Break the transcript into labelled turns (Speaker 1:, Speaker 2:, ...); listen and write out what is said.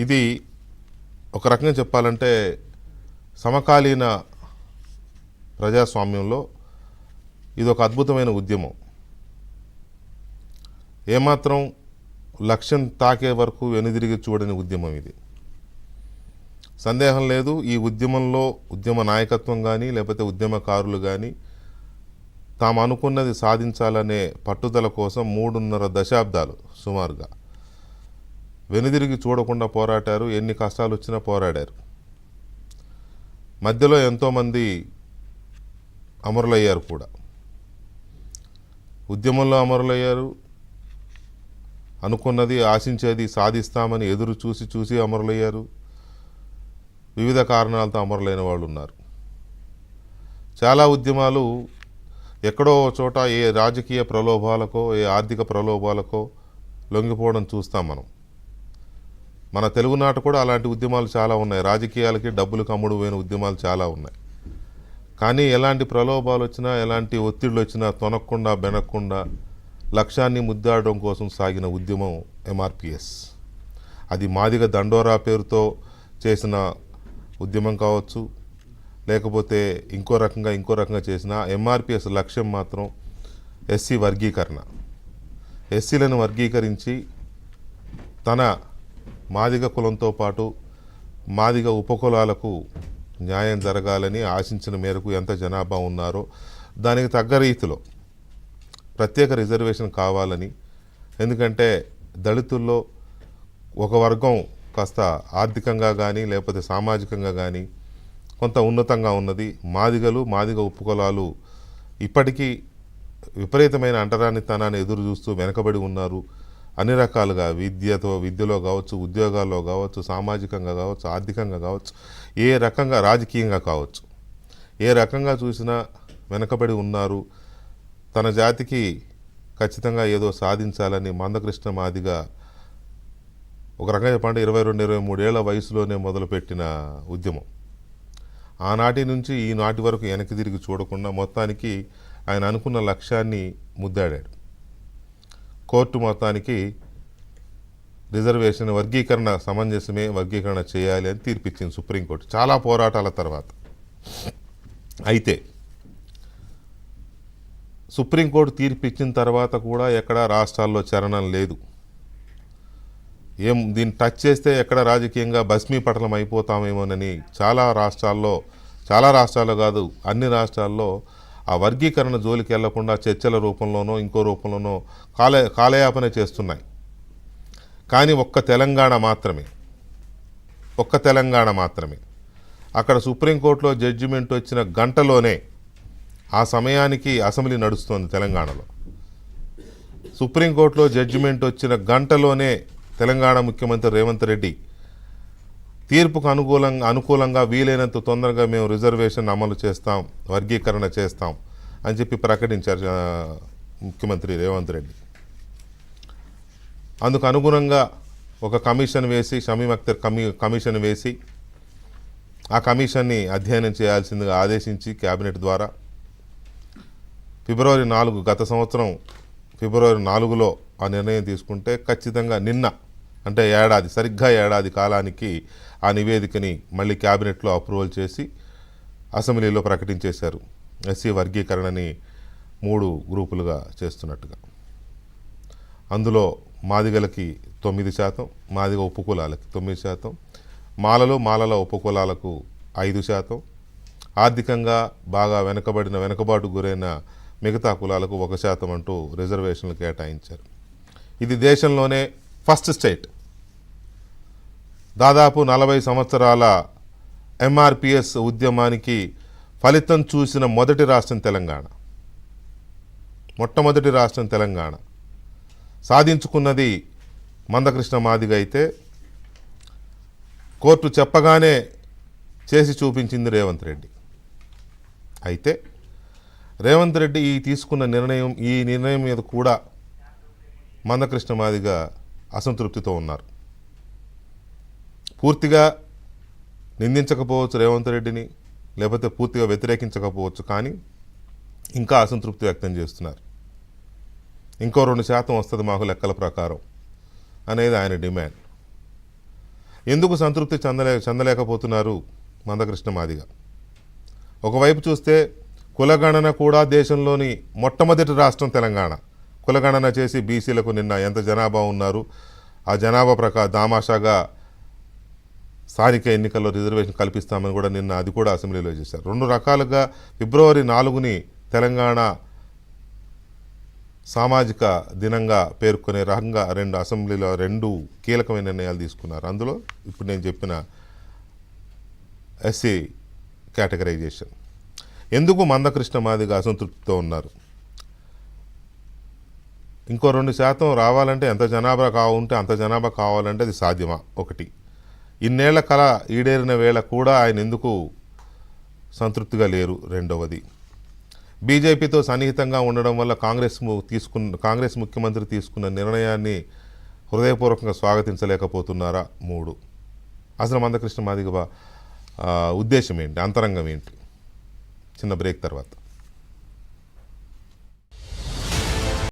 Speaker 1: ఇది ఒక రకంగా చెప్పాలంటే సమకాలీన ప్రజాస్వామ్యంలో ఇది ఒక అద్భుతమైన ఉద్యమం. ఏమాత్రం లక్ష్యం తాకే వరకు వెనుదిరిగి చూడని ఉద్యమం ఇది. సందేహం లేదు, ఈ ఉద్యమంలో ఉద్యమ నాయకత్వం కానీ లేకపోతే ఉద్యమకారులు కానీ తాము అనుకున్నది సాధించాలనే పట్టుదల కోసం 3.5 దశాబ్దాలు సుమారుగా వెనుదిరిగి చూడకుండా పోరాటారు. ఎన్ని కష్టాలు వచ్చినా పోరాడారు. మధ్యలో ఎంతోమంది అమరులయ్యారు కూడా. ఉద్యమంలో అమరులయ్యారు, అనుకున్నది ఆశించేది సాధిస్తామని ఎదురు చూసి అమరులయ్యారు. వివిధ కారణాలతో అమరులైన వాళ్ళు ఉన్నారు. చాలా ఉద్యమాలు ఎక్కడో చోట ఏ రాజకీయ ప్రలోభాలకో ఏ ఆర్థిక ప్రలోభాలకో లొంగిపోవడం చూస్తాం మనం. మన తెలుగునాట కూడా అలాంటి ఉద్యమాలు చాలా ఉన్నాయి. రాజకీయాలకి డబ్బులకు అమ్ముడు పోయిన ఉద్యమాలు చాలా ఉన్నాయి. కానీ ఎలాంటి ప్రలోభాలు వచ్చినా ఎలాంటి ఒత్తిళ్ళు వచ్చినా తొనక్కుండా బెనక్కుండా లక్ష్యాన్ని ముద్దాడడం కోసం సాగిన ఉద్యమం ఎంఆర్పిఎస్. అది మాదిగ దండోరా పేరుతో చేసిన ఉద్యమం కావచ్చు, లేకపోతే ఇంకో రకంగా చేసిన ఎంఆర్పిఎస్ లక్ష్యం మాత్రం ఎస్సీ వర్గీకరణ. ఎస్సీలను వర్గీకరించి తన మాదిగ కులంతో పాటు మాదిగ ఉపకులాలకు న్యాయం జరగాలని ఆశించిన మేరకు ఎంత జనాభా ఉన్నారో దానికి తగ్గ రీతిలో ప్రత్యేక రిజర్వేషన్ కావాలని. ఎందుకంటే దళితుల్లో ఒక వర్గం కాస్త ఆర్థికంగా కానీ లేకపోతే సామాజికంగా కానీ కొంత ఉన్నతంగా ఉన్నది. మాదిగ ఉపకులాలు ఇప్పటికీ విపరీతమైన అంటరానితనాన్ని ఎదురు చూస్తూ వెనకబడి ఉన్నారు. అన్ని రకాలుగా విద్యలో కావచ్చు, ఉద్యోగాల్లో కావచ్చు, సామాజికంగా కావచ్చు, ఆర్థికంగా కావచ్చు, ఏ రకంగా రాజకీయంగా కావచ్చు, ఏ రకంగా చూసినా వెనకబడి ఉన్నారు. తన జాతికి ఖచ్చితంగా ఏదో సాధించాలని మందకృష్ణ మాదిగ ఒక రకంగా చెప్పండి 22-23 ఏళ్ల వయసులోనే మొదలుపెట్టిన ఉద్యమం. ఆనాటి నుంచి ఈనాటి వరకు వెనక్కి తిరిగి చూడకుండా మొత్తానికి ఆయన అనుకున్న లక్ష్యాన్ని ముద్దాడాడు. కోర్టు మొత్తానికి రిజర్వేషన్ వర్గీకరణ సమంజసమే, వర్గీకరణ చేయాలి అని తీర్పిచ్చింది సుప్రీంకోర్టు చాలా పోరాటాల తర్వాత. అయితే సుప్రీంకోర్టు తీర్పిచ్చిన తర్వాత కూడా ఎక్కడా రాష్ట్రాల్లో చలనం లేదు. దీన్ని టచ్ చేస్తే ఎక్కడ రాజకీయంగా భస్మీపటలం అయిపోతామేమోనని చాలా రాష్ట్రాల్లో కాదు అన్ని రాష్ట్రాల్లో ఆ వర్గీకరణ జోలికి వెళ్లకుండా చర్చల రూపంలోనో ఇంకో రూపంలోనో కాలయాపన చేస్తున్నాయి. కానీ ఒక్క తెలంగాణ మాత్రమే అక్కడ సుప్రీంకోర్టులో జడ్జిమెంట్ వచ్చిన గంటలోనే ఆ సమయానికి అసెంబ్లీ నడుస్తోంది తెలంగాణలో. సుప్రీంకోర్టులో జడ్జిమెంట్ వచ్చిన గంటలోనే తెలంగాణ ముఖ్యమంత్రి రేవంత్ రెడ్డి తీర్పుకు అనుకూలంగా వీలైనంత తొందరగా మేము రిజర్వేషన్ అమలు చేస్తాం, వర్గీకరణ చేస్తాం అని చెప్పి ప్రకటించారు ముఖ్యమంత్రి రేవంత్ రెడ్డి. అందుకు అనుగుణంగా ఒక కమిషన్ వేసి షమీమ్ అఖ్తర్ కమిషన్ వేసి ఆ కమిషన్ని అధ్యయనం చేయాల్సిందిగా ఆదేశించి కేబినెట్ ద్వారా ఫిబ్రవరి 4 గత సంవత్సరం ఫిబ్రవరి 4లో ఆ నిర్ణయం తీసుకుంటే ఖచ్చితంగా నిన్న అంటే సరిగ్గా ఏడాది కాలానికి ఆ నివేదికని మళ్ళీ క్యాబినెట్లో అప్రూవల్ చేసి అసెంబ్లీలో ప్రకటించేశారు. ఎస్సీ వర్గీకరణని 3 గ్రూపులుగా చేస్తున్నట్టుగా. అందులో మాదిగలకి 9%, మాదిగ ఉపకులాలకి 9%, మాలల ఉపకులాలకు 5%, ఆర్థికంగా బాగా వెనుకబాటు గురైన మిగతా కులాలకు 1% అంటూ రిజర్వేషన్లు కేటాయించారు. ఇది దేశంలోనే ఫస్ట్ స్టేట్. దాదాపు 40 సంవత్సరాల ఎంఆర్పిఎస్ ఉద్యమానికి ఫలితం చూసిన మొదటి రాష్ట్రం తెలంగాణ. మొట్టమొదటి రాష్ట్రం తెలంగాణ. సాధించుకున్నది మందకృష్ణ మాదిగ అయితే కోర్టు చెప్పగానే చేసి చూపించింది రేవంత్ రెడ్డి. అయితే రేవంత్ రెడ్డి తీసుకున్న ఈ నిర్ణయం మీద కూడా మందకృష్ణ మాదిగ అసంతృప్తితో ఉన్నారు. పూర్తిగా నిందించకపోవచ్చు రేవంత్ రెడ్డిని, లేకపోతే పూర్తిగా వ్యతిరేకించకపోవచ్చు, కానీ ఇంకా అసంతృప్తి వ్యక్తం చేస్తున్నారు. ఇంకో 2% వస్తుంది మాకు లెక్కల ప్రకారం అనేది ఆయన డిమాండ్. ఎందుకు సంతృప్తి చెందలేకపోతున్నారు మందకృష్ణ మాదిగ? ఒకవైపు చూస్తే కులగణన కూడా దేశంలోని మొట్టమొదటి రాష్ట్రం తెలంగాణ. కులగణన చేసి బీసీలకు నిన్న ఎంత జనాభా ఉన్నారు, ఆ జనాభా దామాషాగా స్థానిక ఎన్నికల్లో రిజర్వేషన్ కల్పిస్తామని కూడా నిన్న అది కూడా అసెంబ్లీలో చేశారు. 2 రకాలుగా ఫిబ్రవరి 4ని తెలంగాణ సామాజిక దినంగా పేర్కొనే రకంగా అసెంబ్లీలో 2 కీలకమైన నిర్ణయాలు తీసుకున్నారు. అందులో ఇప్పుడు నేను చెప్పిన ఎస్సీ కేటగరైజేషన్. ఎందుకు మందకృష్ణ మాదిగ అసంతృప్తితో ఉన్నారు? ఇంకో 2% రావాలంటే ఎంత జనాభా ఉంటే అంత జనాభా కావాలంటే అది సాధ్యమా? ఒకటి. ఇన్నేళ్ల కళ ఈడేరిన వేళ కూడా ఆయన ఎందుకు సంతృప్తిగా లేరు? రెండవది, బీజేపీతో సన్నిహితంగా ఉండడం వల్ల కాంగ్రెస్ ముఖ్యమంత్రి తీసుకున్న నిర్ణయాన్ని హృదయపూర్వకంగా స్వాగతించలేకపోతున్నారా? 3. అసలు మందకృష్ణ మాదిగ ఉద్దేశం ఏంటి, అంతరంగం ఏంటి? చిన్న బ్రేక్ తర్వాత.